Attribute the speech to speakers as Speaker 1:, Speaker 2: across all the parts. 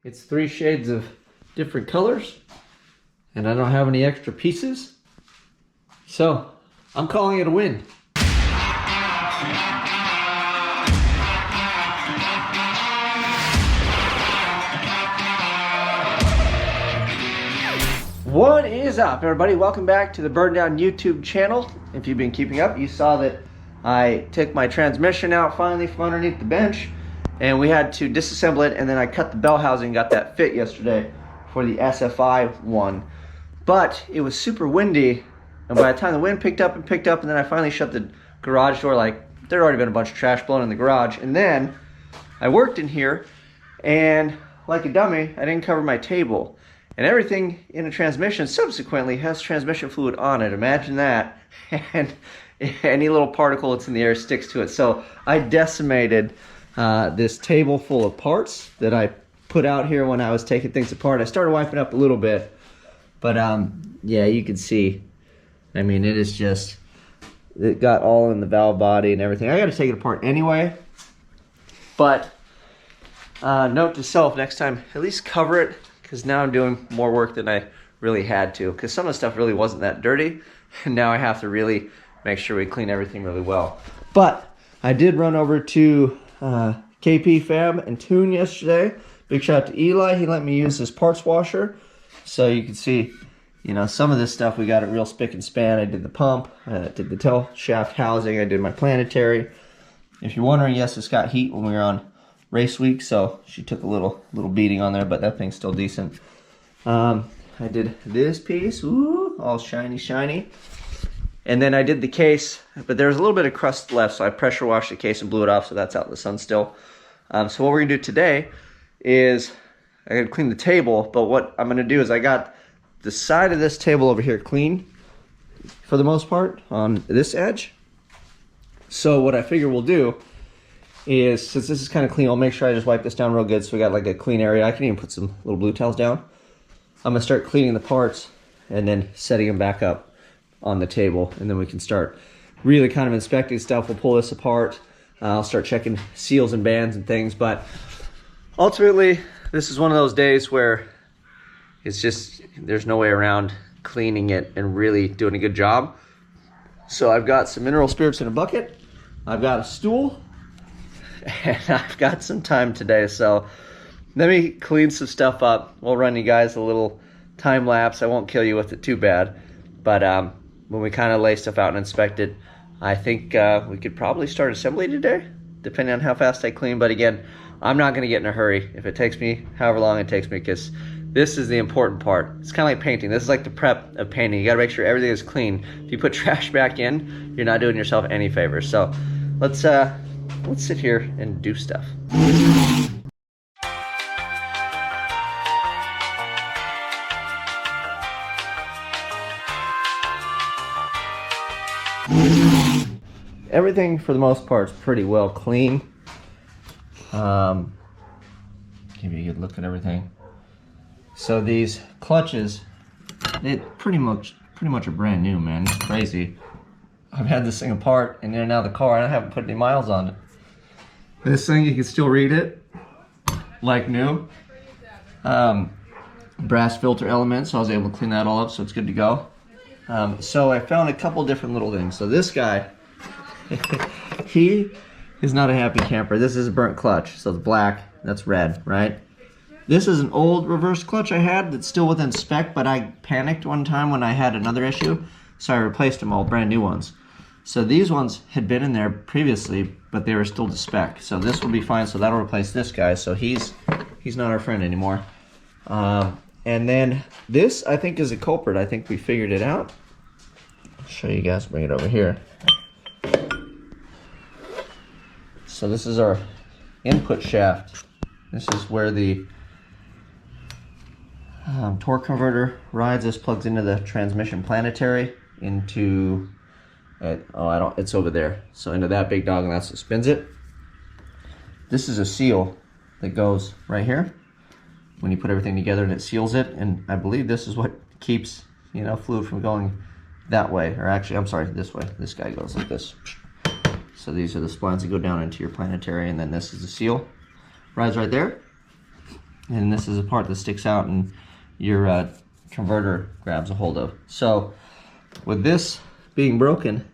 Speaker 1: It's 3 shades of different colors, and I don't have any extra pieces. So, I'm calling it a win. What is up, everybody? Welcome back to the Burndown YouTube channel. If you've been keeping up, you saw that I took my transmission out finally from underneath the bench, and we had to disassemble it, and then I cut the bell housing, got that fit yesterday for the SFI one. But it was super windy, and by the time the wind picked up, and then I finally shut the garage door, like there'd already been a bunch of trash blown in the garage. And then I worked in here, and like a dummy, I didn't cover my table. And everything in a transmission subsequently has transmission fluid on it. Imagine that. And any little particle that's in the air sticks to it. So I decimated this table full of parts that I put out here when I was taking things apart. I started wiping up a little bit, but yeah, you can see, I mean, it is just, it got all in the valve body and everything. I got to take it apart anyway, but note to self, next time at least cover it, because now I'm doing more work than I really had to, because some of the stuff really wasn't that dirty, and now I have to really make sure we clean everything really well. But I did run over to KP Fab and Tune yesterday. Big shout out to Eli. He let me use this parts washer. So you can see, you know, some of this stuff we got it real spick and span. I did the pump, did the tail shaft housing, I did my planetary. If you're wondering, yes, it's got heat when we were on race week, so she took a little beating on there, but that thing's still decent. I did this piece, ooh, all shiny. And then I did the case, but there's a little bit of crust left, so I pressure washed the case and blew it off, so that's out in the sun still. So what we're gonna do today is I gotta clean the table, but what I'm gonna do is I got the side of this table over here clean for the most part on this edge. So what I figure we'll do is, since this is kind of clean, I'll make sure I just wipe this down real good so we got like a clean area. I can even put some little blue towels down. I'm gonna start cleaning the parts and then setting them back up on the table, and then we can start really kind of inspecting stuff. We'll pull this apart. I'll start checking seals and bands and things, but ultimately this is one of those days where it's just, there's no way around cleaning it and really doing a good job. So I've got some mineral spirits in a bucket, I've got a stool, and I've got some time today, so let me clean some stuff up. We'll run you guys a little time lapse. I won't kill you with it too bad, but when we kind of lay stuff out and inspect it, I think we could probably start assembly today, depending on how fast I clean. But again, I'm not gonna get in a hurry if it takes me however long it takes me, because this is the important part. It's kind of like painting. This is like the prep of painting. You gotta make sure everything is clean. If you put trash back in, you're not doing yourself any favors. So let's sit here and do stuff. Everything for the most part is pretty well clean. Give you a good look at everything. So these clutches, it pretty much are brand new, man. It's crazy. I've had this thing apart and in and out of the car, and I haven't put any miles on it. This thing, you can still read it like new. Brass filter element, so I was able to clean that all up, so it's good to go. So I found a couple different little things. So this guy, he is not a happy camper. This is a burnt clutch, so it's black, that's red, right? This is an old reverse clutch I had that's still within spec, but I panicked one time when I had another issue, so I replaced them all, brand new ones. So these ones had been in there previously, but they were still to spec. So this will be fine, so that'll replace this guy, so he's not our friend anymore. And then this, I think, is a culprit. I think we figured it out. I'll show you guys, bring it over here. So this is our input shaft. This is where the torque converter rides. This plugs into the transmission planetary into, it's over there. So into that big dog, and that's what spins it. This is a seal that goes right here when you put everything together, and it seals it. And I believe this is what keeps, you know, fluid from going that way, or actually, I'm sorry, this way. This guy goes like this. So these are the splines that go down into your planetary, and then this is the seal. Rides right there. and this is a part that sticks out and your converter grabs a hold of. So with this being broken,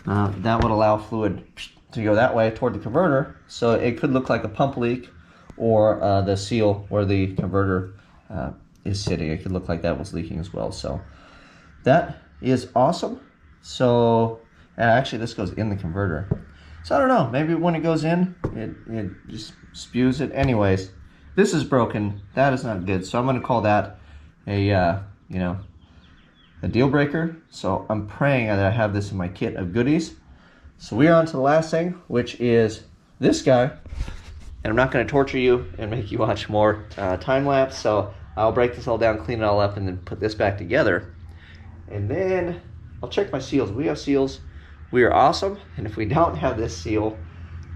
Speaker 1: that would allow fluid to go that way toward the converter, so it could look like a pump leak, or the seal where the converter is sitting, it could look like that was leaking as well. So that is awesome. So actually this goes in the converter, so I don't know, maybe when it goes in it just spews it. Anyways, this is broken, that is not good, so I'm going to call that a you know, a deal breaker. So I'm praying that I have this in my kit of goodies. So we are on to the last thing, which is this guy. And I'm not going to torture you and make you watch more time lapse. So I'll break this all down, clean it all up, and then put this back together. And then I'll check my seals. We have seals. We are awesome. And if we don't have this seal,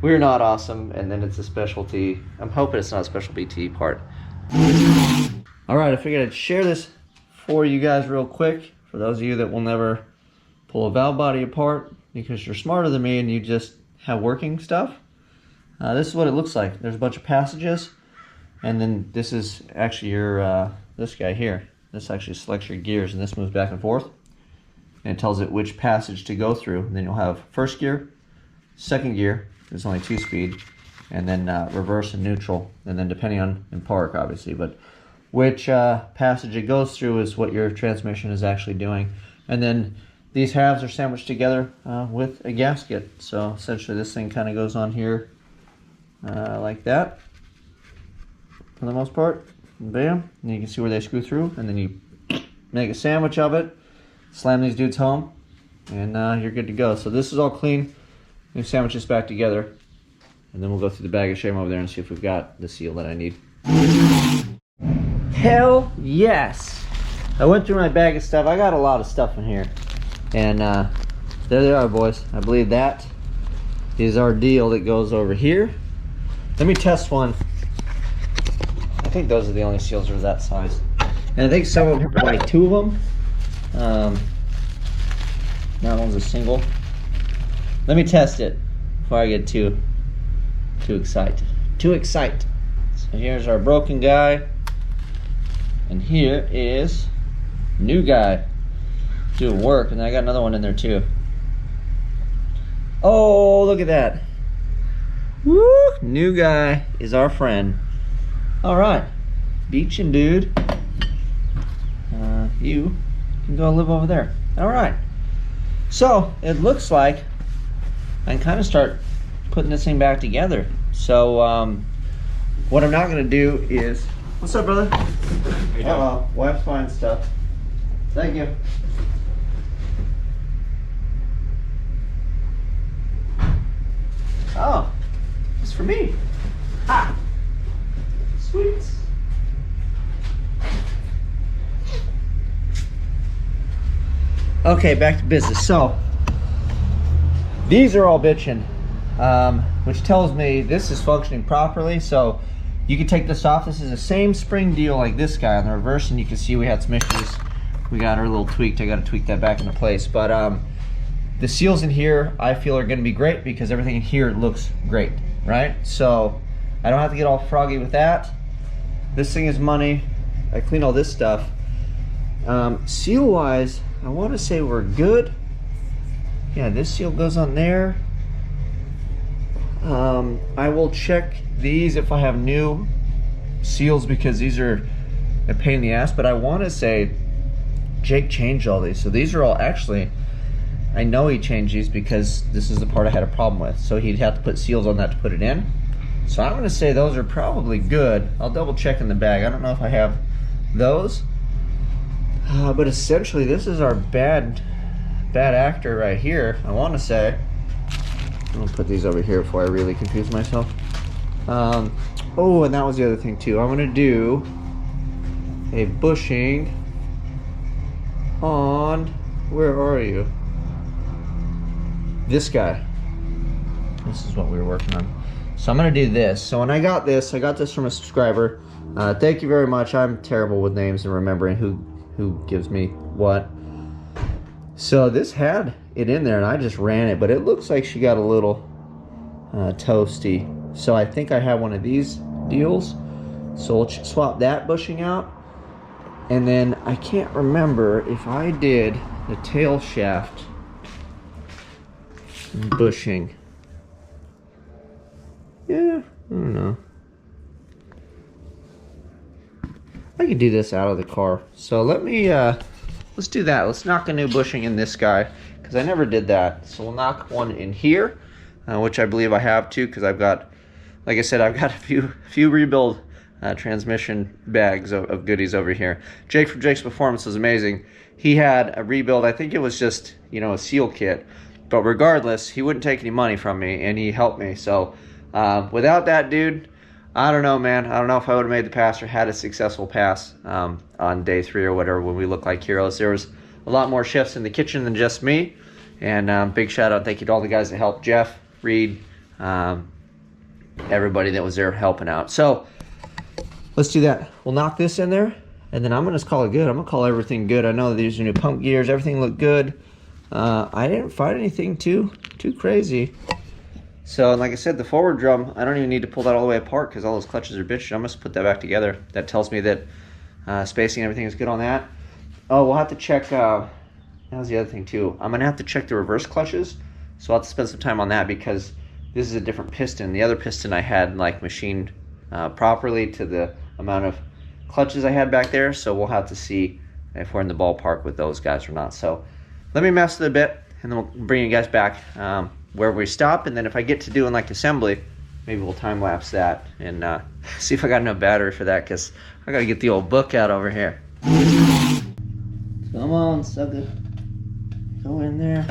Speaker 1: we're not awesome. And then it's a specialty. I'm hoping it's not a special BT part. All right, I figured I'd share this for you guys real quick. For those of you that will never pull a valve body apart because you're smarter than me and you just have working stuff. This is what it looks like. There's a bunch of passages, and then this is actually your, this guy here. This actually selects your gears, and this moves back and forth. And it tells it which passage to go through. And then you'll have first gear, second gear, there's only 2-speed, and then reverse and neutral. And then depending on, in park obviously, but which passage it goes through is what your transmission is actually doing. And then these halves are sandwiched together with a gasket. So essentially this thing kind of goes on here like that for the most part. Bam, and you can see where they screw through, and then you make a sandwich of it, slam these dudes home, and you're good to go. So this is all clean. We sandwich this back together, and then we'll go through the bag of shame over there and see if we've got the seal that I need. Hell yes! I went through my bag of stuff. I got a lot of stuff in here, and there they are, boys. I believe that is our deal that goes over here. Let me test one. I think those are the only seals that are that size. And I think some of them have like 2 of them. That one's a single. Let me test it before I get too excited. Too excited. So here's our broken guy. And here is new guy. Doing work. And I got another one in there too. Oh, look at that. Woo! New guy is our friend. Alright. Beaching dude. You can go live over there. Alright. So, it looks like I can kind of start putting this thing back together. So, what I'm not going to do is... What's up, brother? Hello. Wife's fine stuff. Thank you. Oh. It's for me. Ha! Sweet. Okay, back to business. So, these are all bitching, which tells me this is functioning properly. So, you can take this off. This is the same spring deal like this guy on the reverse, and you can see we had some issues. We got her a little tweaked. I got to tweak that back into place. But the seals in here, I feel, are going to be great because everything in here looks great, right? So, I don't have to get all froggy with that. This thing is money. I clean all this stuff. Seal wise, I want to say we're good. Yeah, this seal goes on there. I will check these if I have new seals because these are a pain in the ass, but I want to say Jake changed all these. So these are all actually, I know he changed these because this is the part I had a problem with. So he'd have to put seals on that to put it in. So I'm going to say those are probably good. I'll double check in the bag. I don't know if I have those. But essentially this is our bad actor right here, I want to say. I'm going to put these over here before I really confuse myself. Oh, and that was the other thing too. I'm going to do a bushing on, where are you? This guy. This is what we were working on. So I'm going to do this. So when I got this from a subscriber. Thank you very much. I'm terrible with names and remembering who gives me what. So this had it in there and I just ran it, but it looks like she got a little toasty. So I think I have one of these deals. So we'll swap that bushing out. And then I can't remember if I did the tail shaft bushing. Yeah, I don't know. I can do this out of the car. So let me, let's do that. Let's knock a new bushing in this guy, because I never did that. So we'll knock one in here, which I believe I have too, because I've got, like I said, I've got a few rebuild transmission bags of goodies over here. Jake from Jake's Performance was amazing. He had a rebuild, I think it was just, you know, a seal kit. But regardless, he wouldn't take any money from me, and he helped me. So without that dude, I don't know, man. I don't know if I would have made the pass or had a successful pass on day 3 or whatever when we look like heroes. There was a lot more chefs in the kitchen than just me. And big shout out, thank you to all the guys that helped. Jeff, Reed, everybody that was there helping out. So let's do that. We'll knock this in there, and then I'm going to call it good. I'm going to call everything good. I know these are new pump gears. Everything looked good. I didn't find anything too crazy. So, like I said, the forward drum, I don't even need to pull that all the way apart because all those clutches are bitched. I'm going to put that back together. That tells me that spacing and everything is good on that. Oh, we'll have to check, that was the other thing too. I'm going to have to check the reverse clutches. So I'll have to spend some time on that because this is a different piston. The other piston I had like machined properly to the amount of clutches I had back there. So we'll have to see if we're in the ballpark with those guys or not. So let me mess with it a bit, and then we'll bring you guys back where we stop. And then if I get to doing like assembly, maybe we'll time lapse that and see if I got enough battery for that, because I got to get the old book out over here. Come on, sucker. Go in there.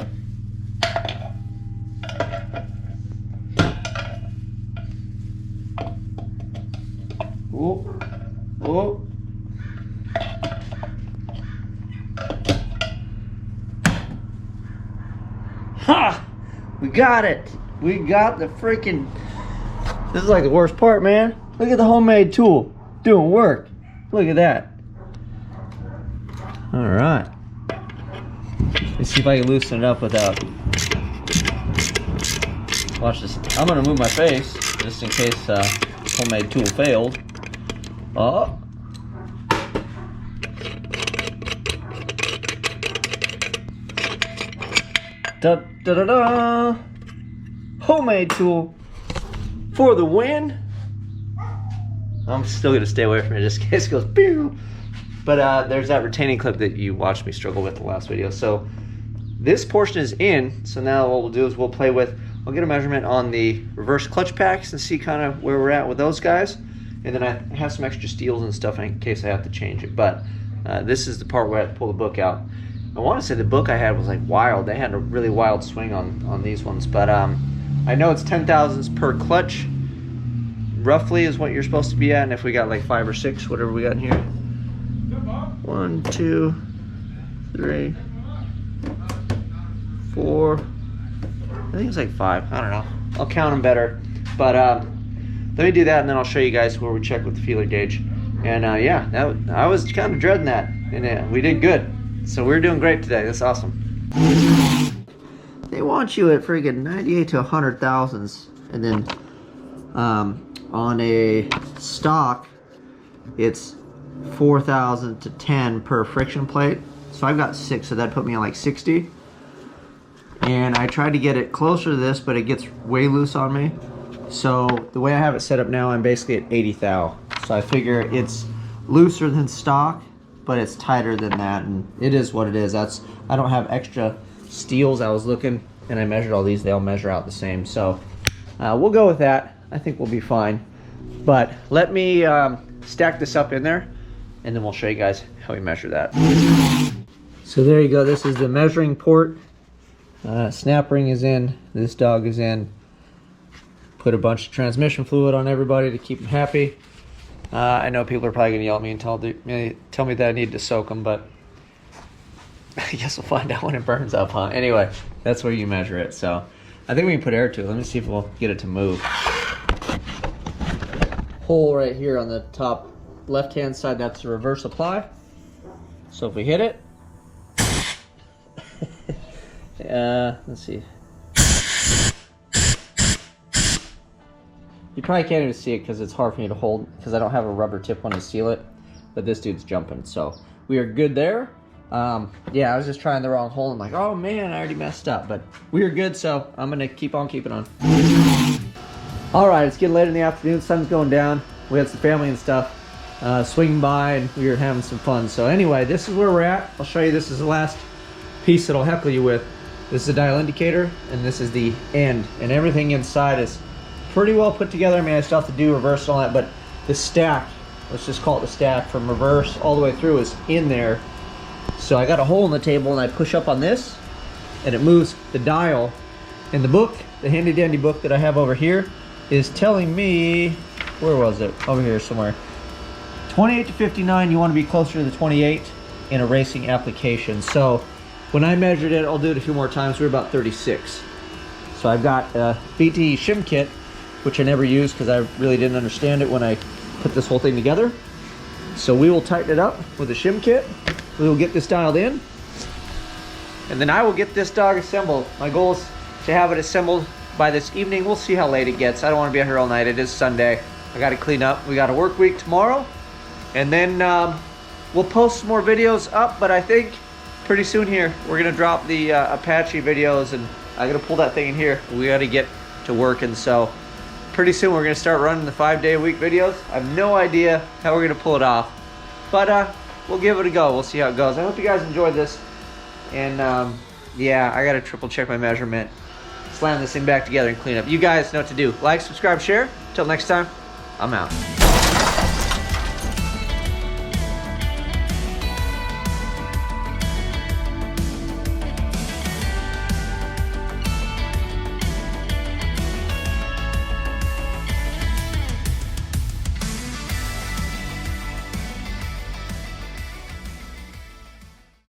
Speaker 1: Oh, oh. Ha! We got it. We got the freaking... This is like the worst part, man. Look at the homemade tool doing work. Look at that. All right. Let's see if I can loosen it up without... Watch this. I'm gonna move my face just in case homemade tool failed. Oh. Da da da da! Homemade tool for the win. I'm still gonna stay away from it just in case it goes pew. But there's that retaining clip that you watched me struggle with in the last video. So this portion is in. So now what we'll do is we'll play with. I'll get a measurement on the reverse clutch packs and see kind of where we're at with those guys. And then I have some extra steels and stuff in case I have to change it. But this is the part where I have to pull the book out. I want to say the book I had was like wild. They had a really wild swing on these ones. But I know it's 10,000ths per clutch, roughly, is what you're supposed to be at. And if we got like 5 or 6, whatever we got in here. 1, 2, 3, 4. I think it's like 5. I don't know. I'll count them better. But let me do that, and then I'll show you guys where we check with the feeler gauge. And yeah, I was kind of dreading that, and we did good. So we're doing great today. That's awesome. They want you at freaking 98 to 100 thousandths, and then on a stock, it's 4,000 to 10 per friction plate. So I've got 6, so that put me on like 60. And I tried to get it closer to this, but it gets way loose on me. So the way I have it set up now, I'm basically at 80 thou. So I figure it's looser than stock, but it's tighter than that, and it is what it is. I don't have extra steels. I was looking and I measured all these. They all measure out the same. So we'll go with that. I think we'll be fine. But let me stack this up in there, and then we'll show you guys how we measure that. So there you go. This is the measuring port. Snap ring is in. This dog is in. Put a bunch of transmission fluid on everybody to keep them happy. I know people are probably going to yell at me and tell me that I need to soak them, but I guess we'll find out when it burns up, huh? Anyway, that's where you measure it. So I think we can put air to it. Let me see if we'll get it to move. Hole right here on the top left-hand side, that's the reverse apply. So if we hit it, let's see. You probably can't even see it because it's hard for me to hold because I don't have a rubber tip one to seal it. But this dude's jumping, so we are good there. Yeah, I was just trying the wrong hole. I'm like, oh man, I already messed up. But we are good, so I'm gonna keep on keeping on. All right, it's getting late in the afternoon. Sun's going down. We had some family and stuff swinging by, and we were having some fun. So anyway, this is where we're at. I'll show you. This is the last piece that I'll heckle you with. This is the dial indicator, and this is the end. And everything inside is pretty well put together. I mean, I still have to do reverse and all that, but the stack, let's just call it the stack, from reverse all the way through is in there. So I got a hole in the table, and I push up on this, and it moves the dial. And the book, the handy dandy book that I have over here, is telling me, where was it? Over here somewhere. 28 to 59, you want to be closer to the 28 in a racing application. So when I measured it, I'll do it a few more times, we're about 36. So I've got a BT shim kit, which I never used because I really didn't understand it when I put this whole thing together. So we will tighten it up with a shim kit. We will get this dialed in, and then I will get this dog assembled. My goal is to have it assembled by this evening. We'll see how late it gets. I don't want to be out here all night. It is Sunday. I got to clean up. We got a work week tomorrow, and then we'll post some more videos up, but I think pretty soon here we're gonna drop the Apache videos, and I gotta pull that thing in here. We got to get to work, and so pretty soon we're gonna start running the 5-day-a-week videos. I have no idea how we're gonna pull it off, but we'll give it a go. We'll see how it goes. I hope you guys enjoyed this, and yeah, I gotta triple check my measurement, slam this thing back together and clean up. You guys know what to do. Like, subscribe, share. Till next time, I'm out.